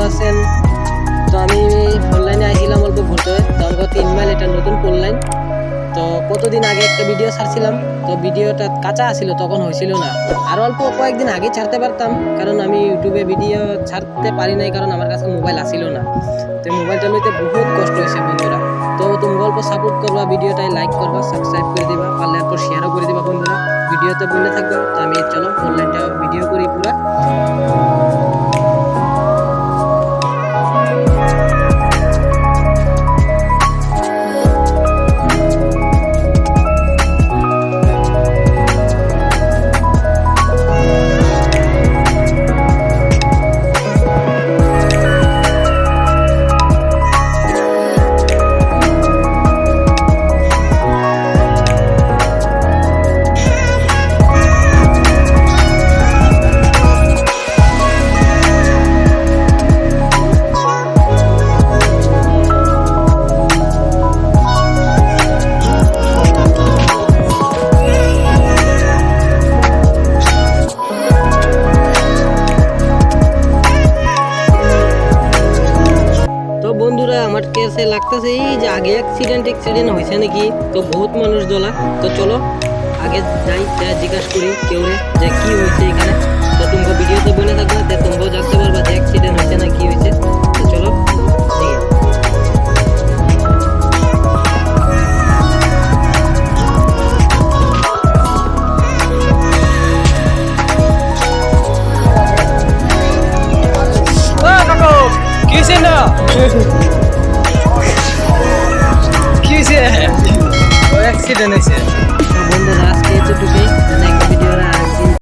আছেন? তো আমি ফোন লাইনে আইছিলাম অল্প ঘুরতে, তো আমাকে 3 মাইল এটা নতুন ফোন লাইন। তো কতদিন আগে একটা ভিডিও ছাড়ছিলাম, তো ভিডিওটা কাঁচা আসছিল, তখন হয়েছিল না। আর অল্প কয়েকদিন আগে ছাড়তে পারতাম, কারণ আমি ইউটিউবে ভিডিও ছাড়তে পারি নাই, কারণ আমার কাছে মোবাইল আসিল না। তো মোবাইলটা লইতে বহুত কষ্ট হয়েছে বন্ধুরা। তো তোমরা অল্প সাপোর্ট করবা, ভিডিওটাই লাইক করবা, সাবস্ক্রাইব করে দিবা, পারলে এরপর শেয়ারও করে দিবা বন্ধুরা। ভিডিওতে বলে থাকবা। তো আমি চলো অনলাইনটা ভিডিও করি পুরা। তো বন্ধুরা আমার কাছে লাগতেছে এই যে আগে অ্যাক্সিডেন্ট হয়েছে নাকি, তো বহুত মানুষ জ্বলা। তো চলো আগে যাই, জিজ্ঞাসা করি কেউ রে যে কি হয়েছে এখানে। তো তোমরা ভিডিওতে বলে থাকবে, তো তোমরাও জানতে পারবা যে অ্যাক্সিডেন্ট হয়েছে না কি হয়েছে। তো চলো অ্যাক্সিডেন্ট হয়েছে। তো বন্ধুরা আজকে এতটুকুই।